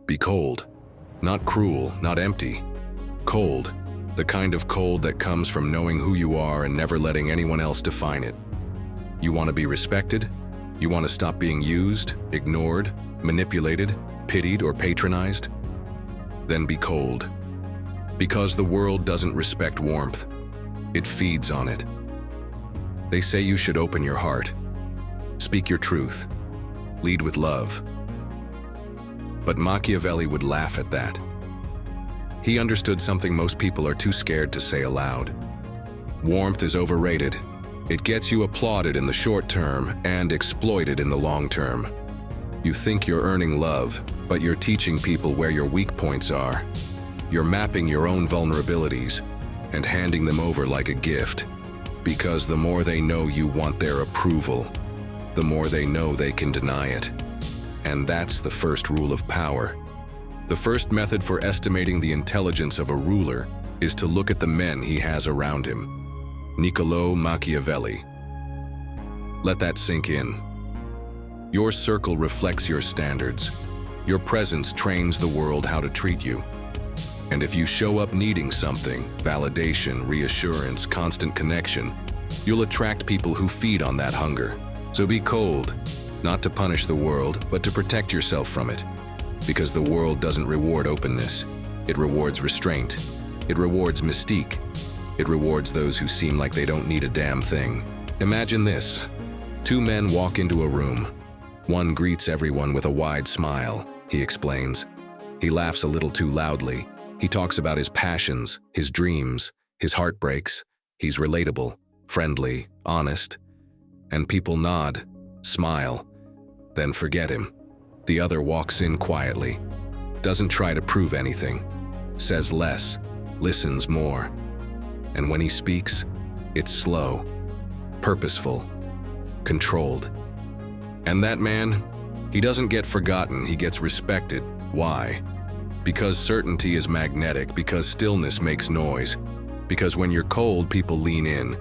Be cold. Not cruel, not empty. Cold. The kind of cold that comes from knowing who you are and never letting anyone else define it. You want to be respected? You want to stop being used, ignored, manipulated, pitied, or patronized? Then be cold. Because the world doesn't respect warmth. It feeds on it. They say you should open your heart. Speak your truth. Lead with love. But Machiavelli would laugh at that. He understood something most people are too scared to say aloud. Warmth is overrated. It gets you applauded in the short term and exploited in the long term. You think you're earning love, but you're teaching people where your weak points are. You're mapping your own vulnerabilities and handing them over like a gift. Because the more they know you want their approval, the more they know they can deny it. And that's the first rule of power. The first method for estimating the intelligence of a ruler is to look at the men he has around him. Niccolo Machiavelli. Let that sink in. Your circle reflects your standards. Your presence trains the world how to treat you. And if you show up needing something, validation, reassurance, constant connection, you'll attract people who feed on that hunger. So be cold, not to punish the world, but to protect yourself from it. Because the world doesn't reward openness. It rewards restraint. It rewards mystique. It rewards those who seem like they don't need a damn thing. Imagine this. Two men walk into a room. One greets everyone with a wide smile, he explains. He laughs a little too loudly. He talks about his passions, his dreams, his heartbreaks. He's relatable, friendly, honest. And people nod, smile, then forget him. The other walks in quietly, doesn't try to prove anything, says less, listens more. And when he speaks, it's slow, purposeful, controlled. And that man, he doesn't get forgotten, he gets respected. Why? Because certainty is magnetic, because stillness makes noise, because when you're cold, people lean in.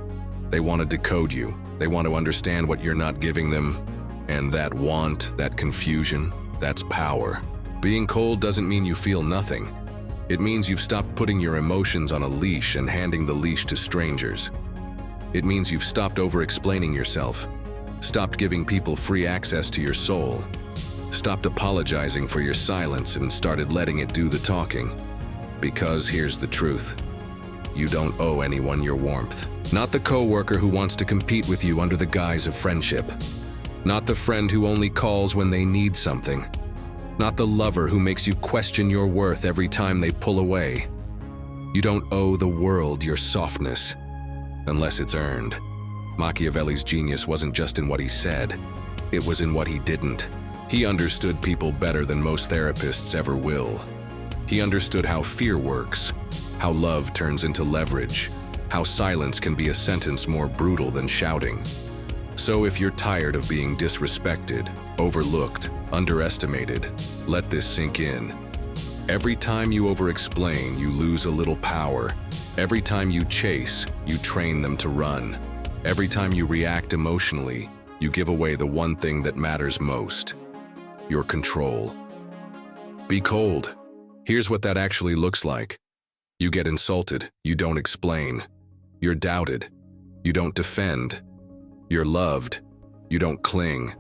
They want to decode you. They want to understand what you're not giving them. And that want, that confusion, that's power. Being cold doesn't mean you feel nothing. It means you've stopped putting your emotions on a leash and handing the leash to strangers. It means you've stopped over-explaining yourself, stopped giving people free access to your soul, stopped apologizing for your silence and started letting it do the talking. Because here's the truth. You don't owe anyone your warmth. Not the coworker who wants to compete with you under the guise of friendship. Not the friend who only calls when they need something. Not the lover who makes you question your worth every time they pull away. You don't owe the world your softness, unless it's earned. Machiavelli's genius wasn't just in what he said, it was in what he didn't. He understood people better than most therapists ever will. He understood how fear works, how love turns into leverage, how silence can be a sentence more brutal than shouting. So if you're tired of being disrespected, overlooked, underestimated, let this sink in. Every time you over-explain, you lose a little power. Every time you chase, you train them to run. Every time you react emotionally, you give away the one thing that matters most: your control. Be cold. Here's what that actually looks like. You get insulted, you don't explain. You're doubted, you don't defend. You're loved, you don't cling.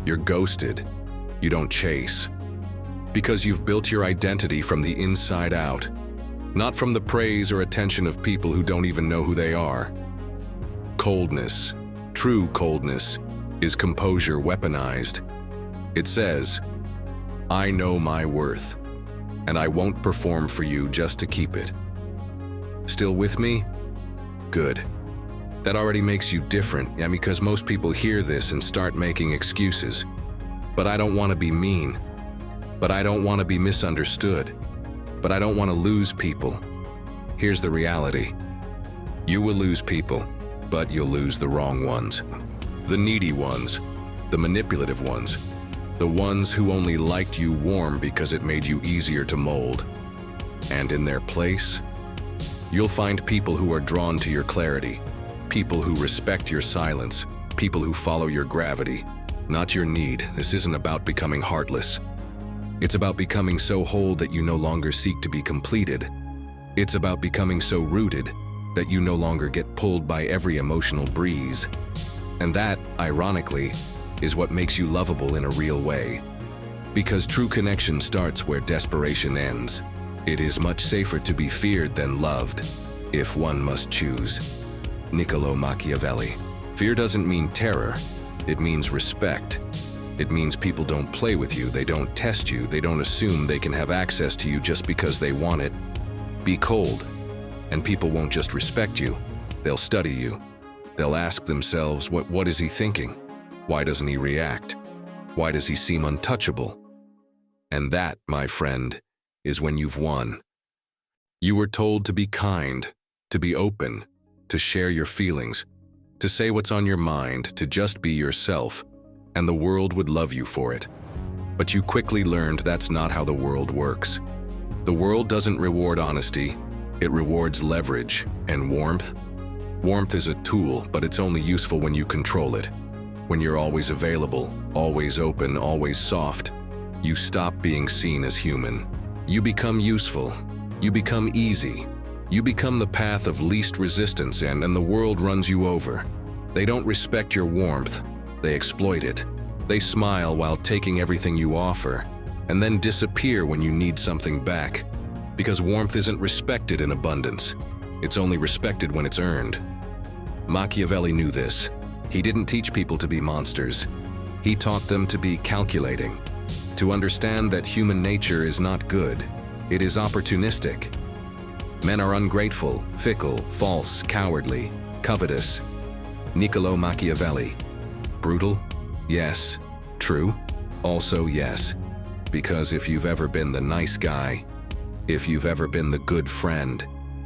You're ghosted, you don't chase. Because you've built your identity from the inside out, not from the praise or attention of people who don't even know who they are. Coldness, true coldness, is composure weaponized. It says, I know my worth, and I won't perform for you just to keep it. Still with me? Good. That already makes you different, and because most people hear this and start making excuses. But I don't want to be mean. But I don't want to be misunderstood. But I don't want to lose people. Here's the reality. You will lose people, but you'll lose the wrong ones. The needy ones, the manipulative ones, the ones who only liked you warm because it made you easier to mold. And in their place, you'll find people who are drawn to your clarity, people who respect your silence, people who follow your gravity, not your need. This isn't about becoming heartless. It's about becoming so whole that you no longer seek to be completed. It's about becoming so rooted that you no longer get pulled by every emotional breeze. And that, ironically, is what makes you lovable in a real way. Because true connection starts where desperation ends. It is much safer to be feared than loved, if one must choose. Niccolo Machiavelli. Fear doesn't mean terror, it means respect. It means people don't play with you, they don't test you, they don't assume they can have access to you just because they want it. Be cold, and people won't just respect you, they'll study you. They'll ask themselves, what is he thinking? Why doesn't he react? Why does he seem untouchable? And that, my friend, is when you've won. You were told to be kind, to be open, to share your feelings, to say what's on your mind, to just be yourself, and the world would love you for it. But you quickly learned that's not how the world works. The world doesn't reward honesty, it rewards leverage and warmth. Warmth is a tool, but it's only useful when you control it. When you're always available, always open, always soft, you stop being seen as human. You become useful. You become easy. You become the path of least resistance, and the world runs you over. They don't respect your warmth. They exploit it. They smile while taking everything you offer, and then disappear when you need something back. Because warmth isn't respected in abundance. It's only respected when it's earned. Machiavelli knew this. He didn't teach people to be monsters. He taught them to be calculating, to understand that human nature is not good. It is opportunistic. Men are ungrateful, fickle, false, cowardly, covetous. Niccolo Machiavelli. Brutal? Yes. True? Also yes. Because if you've ever been the nice guy, if you've ever been the good friend,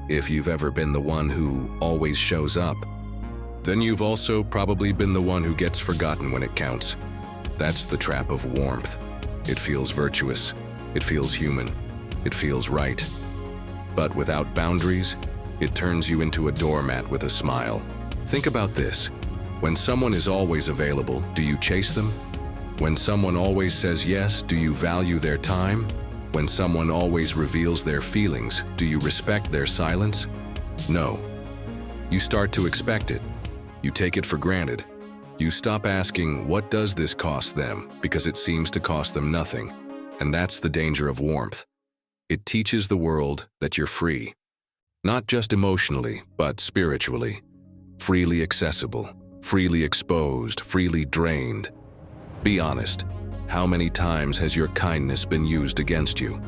if you've ever been the one who always shows up, then you've also probably been the one who gets forgotten when it counts. That's the trap of warmth. It feels virtuous. It feels human. It feels right. But without boundaries, it turns you into a doormat with a smile. Think about this. When someone is always available, do you chase them? When someone always says yes, do you value their time? When someone always reveals their feelings, do you respect their silence? No. You start to expect it. You take it for granted. You stop asking, what does this cost them? Because it seems to cost them nothing. And that's the danger of warmth. It teaches the world that you're free. Not just emotionally, but spiritually. Freely accessible, freely exposed, freely drained. Be honest. How many times has your kindness been used against you?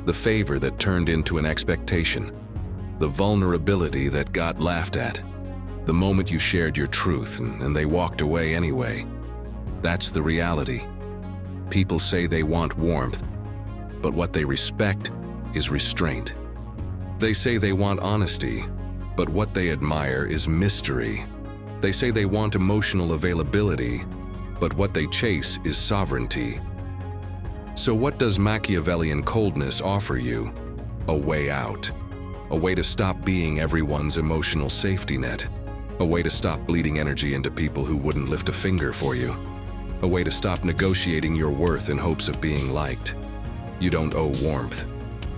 The favor that turned into an expectation. The vulnerability that got laughed at. The moment you shared your truth and they walked away anyway. That's the reality. People say they want warmth, but what they respect is restraint. They say they want honesty, but what they admire is mystery. They say they want emotional availability, but what they chase is sovereignty. So what does Machiavellian coldness offer you? A way out. A way to stop being everyone's emotional safety net. A way to stop bleeding energy into people who wouldn't lift a finger for you. A way to stop negotiating your worth in hopes of being liked. You don't owe warmth.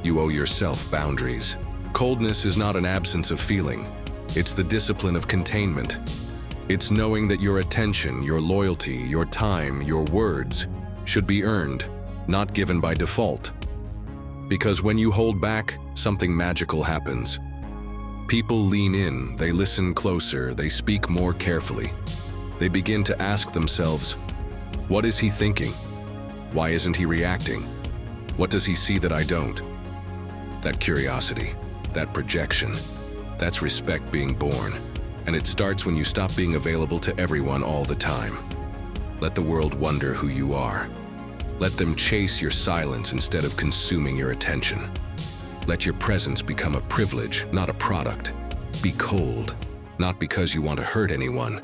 You owe yourself boundaries. Coldness is not an absence of feeling. It's the discipline of containment. It's knowing that your attention, your loyalty, your time, your words should be earned, not given by default. Because when you hold back, something magical happens. People lean in, they listen closer, they speak more carefully. They begin to ask themselves, what is he thinking? Why isn't he reacting? What does he see that I don't? That curiosity, that projection, that's respect being born. And it starts when you stop being available to everyone all the time. Let the world wonder who you are. Let them chase your silence instead of consuming your attention. Let your presence become a privilege, not a product. Be cold, not because you want to hurt anyone,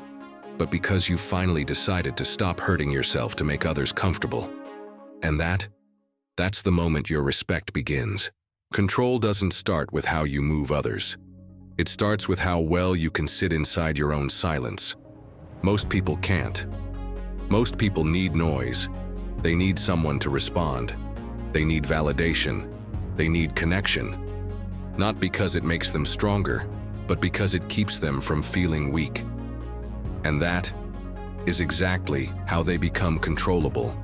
but because you finally decided to stop hurting yourself to make others comfortable. And that's the moment your respect begins. Control doesn't start with how you move others. It starts with how well you can sit inside your own silence. Most people can't. Most people need noise. They need someone to respond. They need validation. They need connection. Not because it makes them stronger, but because it keeps them from feeling weak. And that is exactly how they become controllable.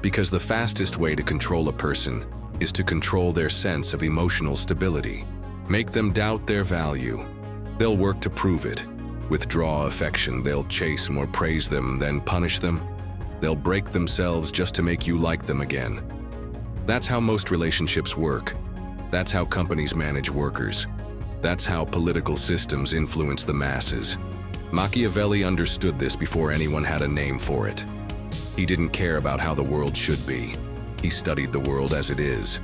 Because the fastest way to control a person is to control their sense of emotional stability. Make them doubt their value. They'll work to prove it. Withdraw affection. They'll chase more praise them, then punish them. They'll break themselves just to make you like them again. That's how most relationships work. That's how companies manage workers. That's how political systems influence the masses. Machiavelli understood this before anyone had a name for it. He didn't care about how the world should be. He studied the world as it is.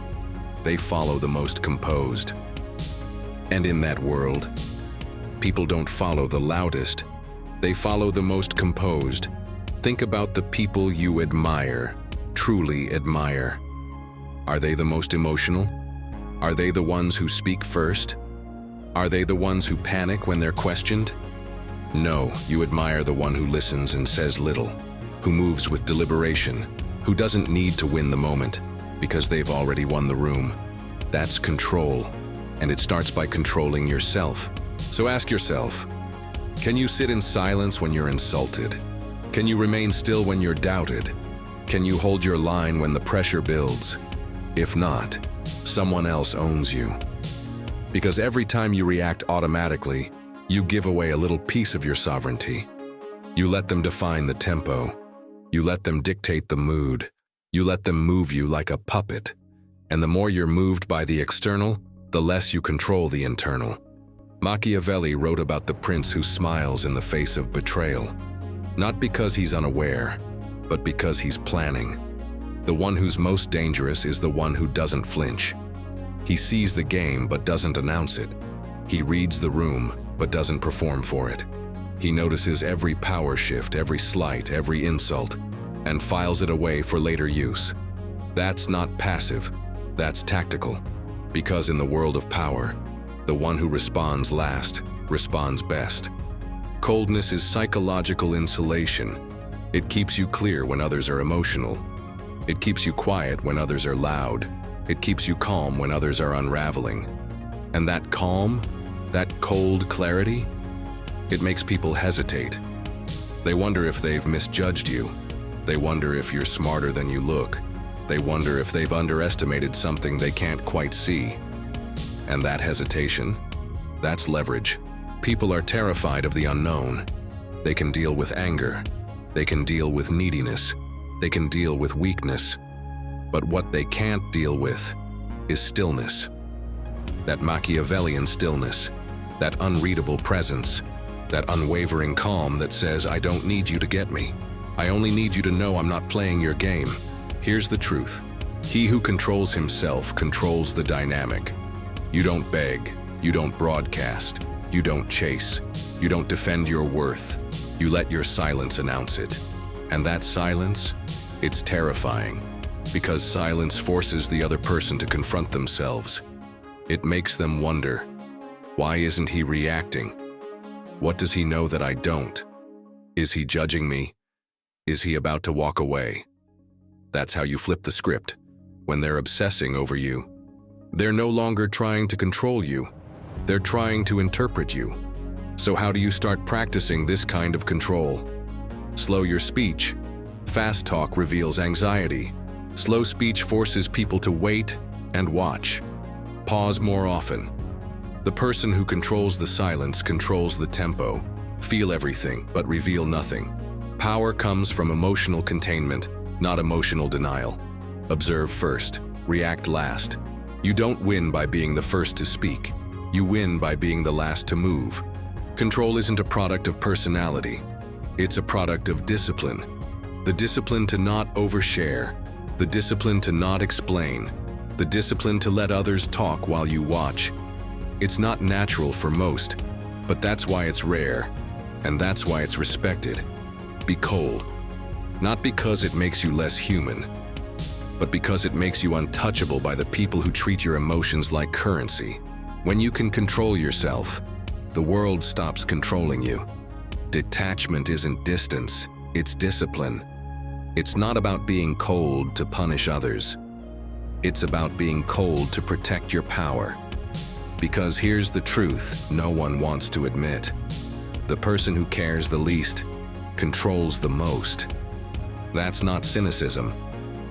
They follow the most composed. And in that world, people don't follow the loudest. They follow the most composed. Think about the people you admire, truly admire. Are they the most emotional? Are they the ones who speak first? Are they the ones who panic when they're questioned? No, you admire the one who listens and says little, who moves with deliberation, who doesn't need to win the moment because they've already won the room. That's control, and it starts by controlling yourself. So ask yourself, can you sit in silence when you're insulted? Can you remain still when you're doubted? Can you hold your line when the pressure builds? If not, someone else owns you. Because every time you react automatically, you give away a little piece of your sovereignty. You let them define the tempo. You let them dictate the mood. You let them move you like a puppet. And the more you're moved by the external, the less you control the internal. Machiavelli wrote about the prince who smiles in the face of betrayal. Not because he's unaware, but because he's planning. The one who's most dangerous is the one who doesn't flinch. He sees the game but doesn't announce it. He reads the room but doesn't perform for it. He notices every power shift, every slight, every insult, and files it away for later use. That's not passive, that's tactical. Because in the world of power, the one who responds last responds best. Coldness is psychological insulation. It keeps you clear when others are emotional. It keeps you quiet when others are loud. It keeps you calm when others are unraveling. And that calm, that cold clarity, it makes people hesitate. They wonder if they've misjudged you. They wonder if you're smarter than you look. They wonder if they've underestimated something they can't quite see. And that hesitation, that's leverage. People are terrified of the unknown. They can deal with anger. They can deal with neediness. They can deal with weakness. But what they can't deal with is stillness. That Machiavellian stillness, that unreadable presence, that unwavering calm that says, I don't need you to get me. I only need you to know I'm not playing your game. Here's the truth. He who controls himself controls the dynamic. You don't beg. You don't broadcast. You don't chase. You don't defend your worth. You let your silence announce it. And that silence, it's terrifying. Because silence forces the other person to confront themselves. It makes them wonder, why isn't he reacting? What does he know that I don't? Is he judging me? Is he about to walk away? That's how you flip the script. When they're obsessing over you, they're no longer trying to control you. They're trying to interpret you. So how do you start practicing this kind of control? Slow your speech. Fast talk reveals anxiety. Slow speech forces people to wait and watch. Pause more often. The person who controls the silence controls the tempo. Feel everything, but reveal nothing. Power comes from emotional containment, not emotional denial. Observe first, react last. You don't win by being the first to speak. You win by being the last to move. Control isn't a product of personality. It's a product of discipline. The discipline to not overshare. The discipline to not explain. The discipline to let others talk while you watch. It's not natural for most, but that's why it's rare, and that's why it's respected. Be cold. Not because it makes you less human, but because it makes you untouchable by the people who treat your emotions like currency. When you can control yourself, the world stops controlling you. Detachment isn't distance, it's discipline. It's not about being cold to punish others. It's about being cold to protect your power. Because here's the truth no one wants to admit. The person who cares the least controls the most. That's not cynicism,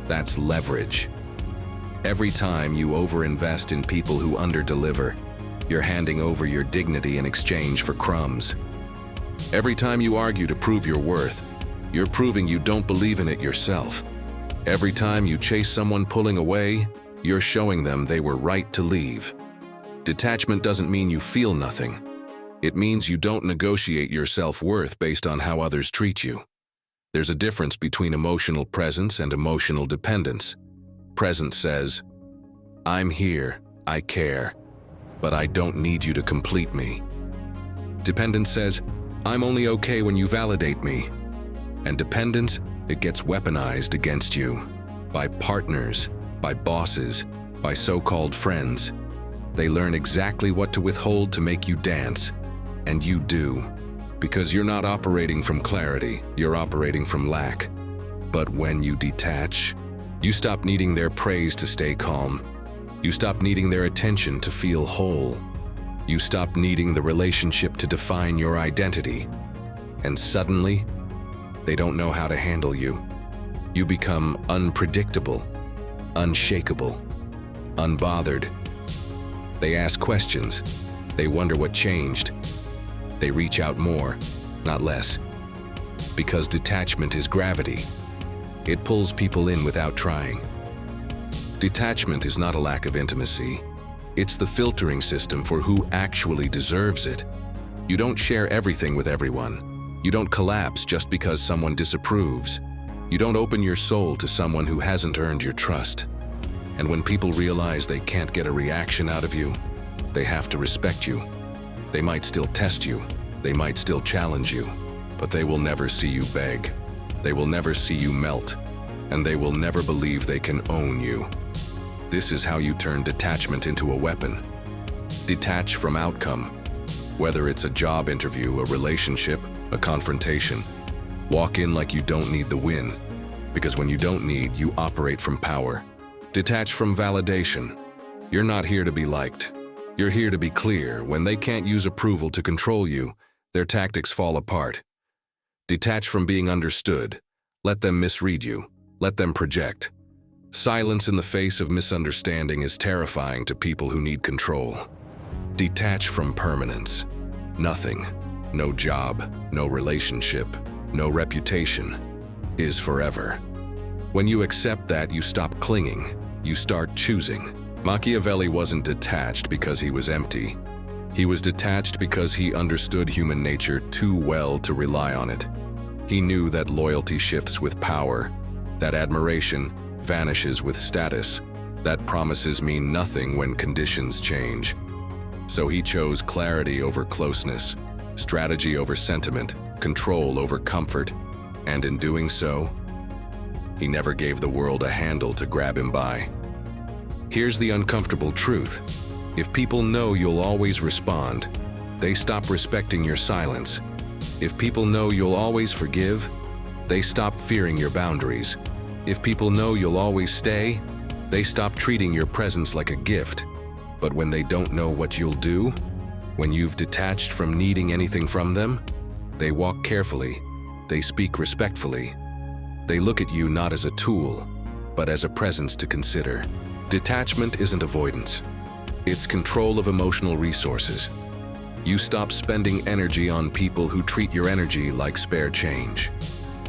that's leverage. Every time you overinvest in people who underdeliver, you're handing over your dignity in exchange for crumbs. Every time you argue to prove your worth, you're proving you don't believe in it yourself. Every time you chase someone pulling away, you're showing them they were right to leave. Detachment doesn't mean you feel nothing. It means you don't negotiate your self-worth based on how others treat you. There's a difference between emotional presence and emotional dependence. Presence says, I'm here, I care, but I don't need you to complete me. Dependence says, I'm only okay when you validate me. And dependence, it gets weaponized against you. By partners, by bosses, by so-called friends. They learn exactly what to withhold to make you dance. And you do. Because you're not operating from clarity, you're operating from lack. But when you detach, you stop needing their praise to stay calm. You stop needing their attention to feel whole. You stop needing the relationship to define your identity. And suddenly, they don't know how to handle you. You become unpredictable, unshakable, unbothered. They ask questions. They wonder what changed. They reach out more, not less. Because detachment is gravity. It pulls people in without trying. Detachment is not a lack of intimacy. It's the filtering system for who actually deserves it. You don't share everything with everyone. You don't collapse just because someone disapproves. You don't open your soul to someone who hasn't earned your trust. And when people realize they can't get a reaction out of you, they have to respect you. They might still test you. They might still challenge you. But they will never see you beg. They will never see you melt. And they will never believe they can own you. This is how you turn detachment into a weapon. Detach from outcome. Whether it's a job interview, a relationship, a confrontation. Walk in like you don't need the win. Because when you don't need, you operate from power. Detach from validation. You're not here to be liked. You're here to be clear. When they can't use approval to control you, their tactics fall apart. Detach from being understood. Let them misread you. Let them project. Silence in the face of misunderstanding is terrifying to people who need control. Detach from permanence. Nothing, no job, no relationship, no reputation, is forever. When you accept that, you stop clinging. You start choosing. Machiavelli wasn't detached because he was empty. He was detached because he understood human nature too well to rely on it. He knew that loyalty shifts with power, that admiration vanishes with status, that promises mean nothing when conditions change. So he chose clarity over closeness, strategy over sentiment, control over comfort, and in doing so, he never gave the world a handle to grab him by. Here's the uncomfortable truth. If people know you'll always respond, they stop respecting your silence. If people know you'll always forgive, they stop fearing your boundaries. If people know you'll always stay, they stop treating your presence like a gift. But when they don't know what you'll do, when you've detached from needing anything from them, they walk carefully, they speak respectfully. They look at you not as a tool, but as a presence to consider. Detachment isn't avoidance. It's control of emotional resources. You stop spending energy on people who treat your energy like spare change.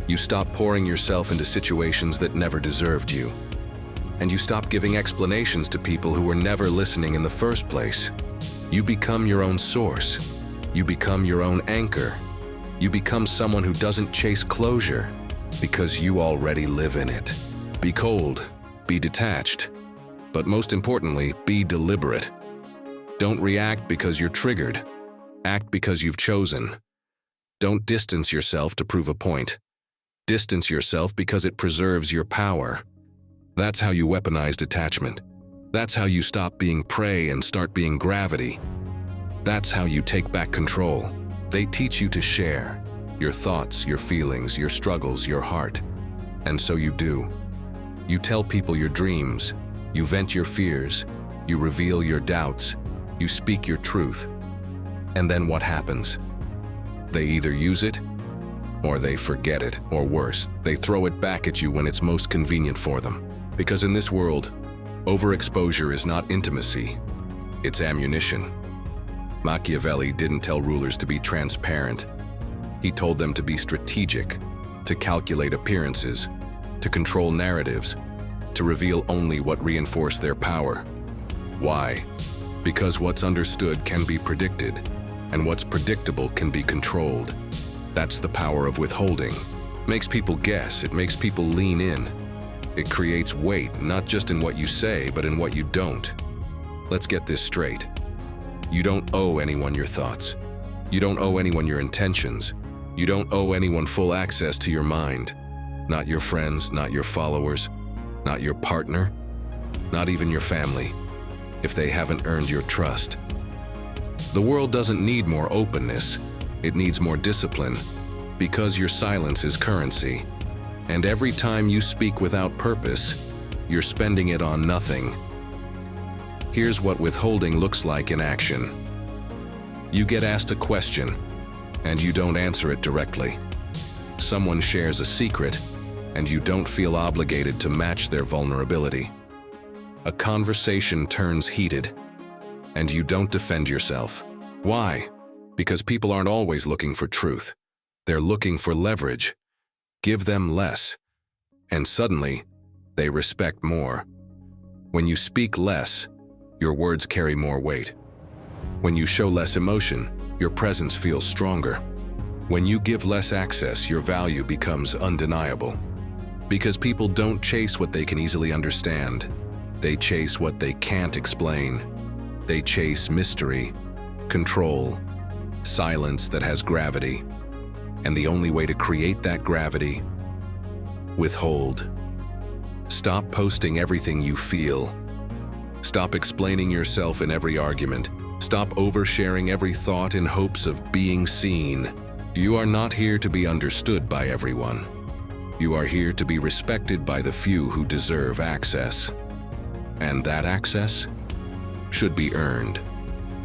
You stop pouring yourself into situations that never deserved you. And you stop giving explanations to people who were never listening in the first place. You become your own source. You become your own anchor. You become someone who doesn't chase closure because you already live in it. Be cold, be detached, but most importantly, be deliberate. Don't react because you're triggered. Act because you've chosen. Don't distance yourself to prove a point. Distance yourself because it preserves your power. That's how you weaponize detachment. That's how you stop being prey and start being gravity. That's how you take back control. They teach you to share your thoughts, your feelings, your struggles, your heart. And so you do. You tell people your dreams, You vent your fears, you reveal your doubts, you speak your truth. And then what happens? They either use it, or they forget it, or worse, they throw it back at you when it's most convenient for them. Because in this world, overexposure is not intimacy, it's ammunition. Machiavelli didn't tell rulers to be transparent. He told them to be strategic, to calculate appearances, to control narratives, to reveal only what reinforced their power. Why? Because what's understood can be predicted, and what's predictable can be controlled. That's the power of withholding. It makes people guess, it makes people lean in. It creates weight, not just in what you say, but in what you don't. Let's get this straight. You don't owe anyone your thoughts. You don't owe anyone your intentions. You don't owe anyone full access to your mind. Not your friends, not your followers, not your partner, not even your family, if they haven't earned your trust. The world doesn't need more openness, it needs more discipline, because your silence is currency. And every time you speak without purpose, you're spending it on nothing. Here's what withholding looks like in action. You get asked a question, and you don't answer it directly. Someone shares a secret, and you don't feel obligated to match their vulnerability. A conversation turns heated, and you don't defend yourself. Why? Because people aren't always looking for truth. They're looking for leverage. Give them less, and suddenly, they respect more. When you speak less, your words carry more weight. When you show less emotion, your presence feels stronger. When you give less access, your value becomes undeniable. Because people don't chase what they can easily understand. They chase what they can't explain. They chase mystery, control, silence that has gravity. And the only way to create that gravity, withhold. Stop posting everything you feel. Stop explaining yourself in every argument. Stop oversharing every thought in hopes of being seen. You are not here to be understood by everyone. You are here to be respected by the few who deserve access. And that access should be earned,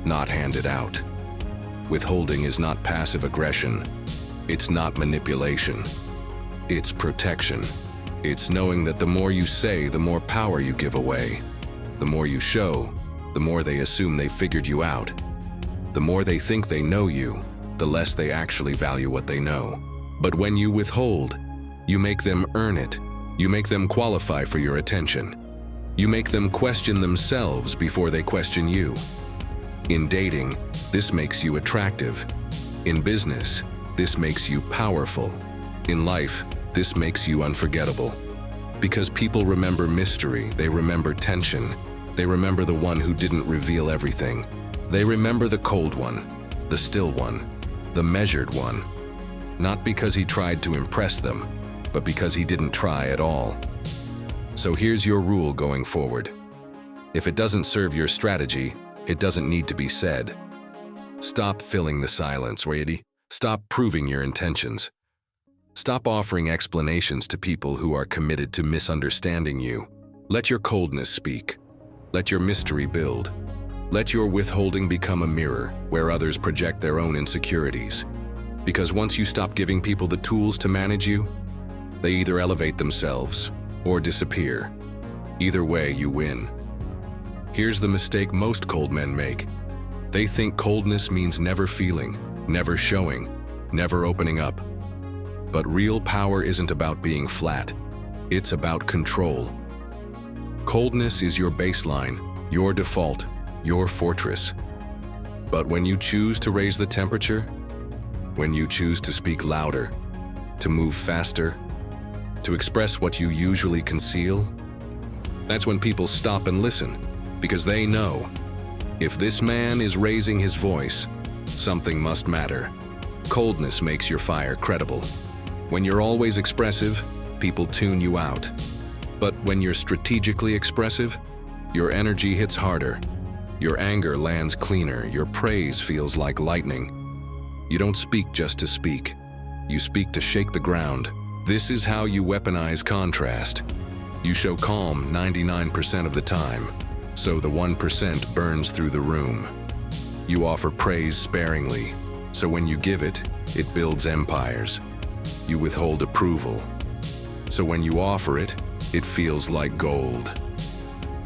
not handed out. Withholding is not passive aggression. It's not manipulation. It's protection. It's knowing that the more you say, the more power you give away. The more you show, the more they assume they figured you out. The more they think they know you, the less they actually value what they know. But when you withhold, you make them earn it. You make them qualify for your attention. You make them question themselves before they question you. In dating, this makes you attractive. In business, this makes you powerful. In life, this makes you unforgettable. Because people remember mystery, they remember tension. They remember the one who didn't reveal everything. They remember the cold one, the still one, the measured one. Not because he tried to impress them, but because he didn't try at all. So here's your rule going forward. If it doesn't serve your strategy, it doesn't need to be said. Stop filling the silence, ready? Stop proving your intentions. Stop offering explanations to people who are committed to misunderstanding you. Let your coldness speak. Let your mystery build. Let your withholding become a mirror where others project their own insecurities. Because once you stop giving people the tools to manage you, they either elevate themselves or disappear. Either way, you win. Here's the mistake most cold men make. They think coldness means never feeling, never showing, never opening up. But real power isn't about being flat. It's about control. Coldness is your baseline, your default, your fortress. But when you choose to raise the temperature, when you choose to speak louder, to move faster, to express what you usually conceal, that's when people stop and listen, because they know, if this man is raising his voice, something must matter. Coldness makes your fire credible. When you're always expressive, people tune you out. But when you're strategically expressive, your energy hits harder. Your anger lands cleaner. Your praise feels like lightning. You don't speak just to speak. You speak to shake the ground. This is how you weaponize contrast. You show calm 99% of the time, so the 1% burns through the room. You offer praise sparingly, so when you give it, it builds empires. You withhold approval, so when you offer it, it feels like gold.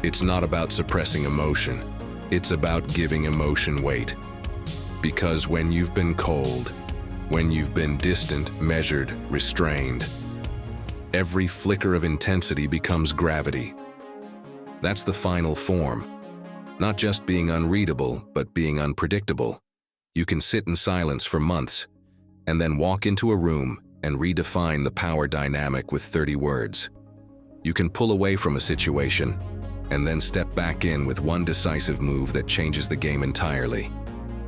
It's not about suppressing emotion, it's about giving emotion weight. Because when you've been cold, when you've been distant, measured, restrained, every flicker of intensity becomes gravity. That's the final form. Not just being unreadable, but being unpredictable. You can sit in silence for months, and then walk into a room and redefine the power dynamic with 30 words. You can pull away from a situation, and then step back in with one decisive move that changes the game entirely.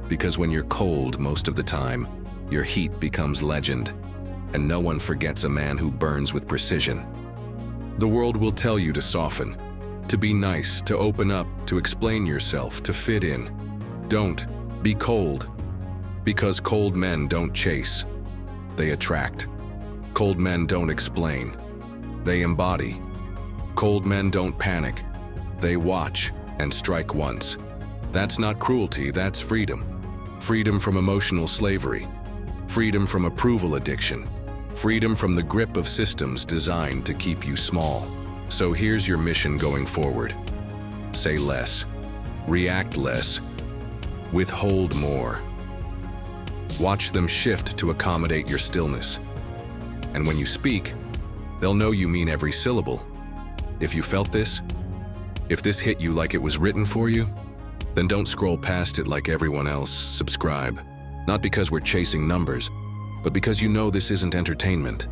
Because when you're cold most of the time, your heat becomes legend, and no one forgets a man who burns with precision. The world will tell you to soften, to be nice, to open up, to explain yourself, to fit in. Don't be cold, because cold men don't chase, they attract. Cold men don't explain, they embody. Cold men don't panic, they watch and strike once. That's not cruelty, that's freedom. Freedom from emotional slavery. Freedom from approval addiction. Freedom from the grip of systems designed to keep you small. So here's your mission going forward. Say less. React less. Withhold more. Watch them shift to accommodate your stillness. And when you speak, they'll know you mean every syllable. If you felt this, if this hit you like it was written for you, then don't scroll past it like everyone else. Subscribe. Not because we're chasing numbers, but because you know this isn't entertainment.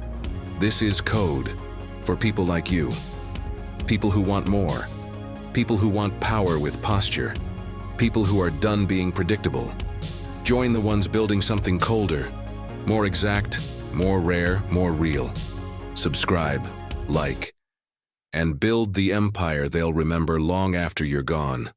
This is code for people like you. People who want more. People who want power with posture. People who are done being predictable. Join the ones building something colder, more exact, more rare, more real. Subscribe, like, and build the empire they'll remember long after you're gone.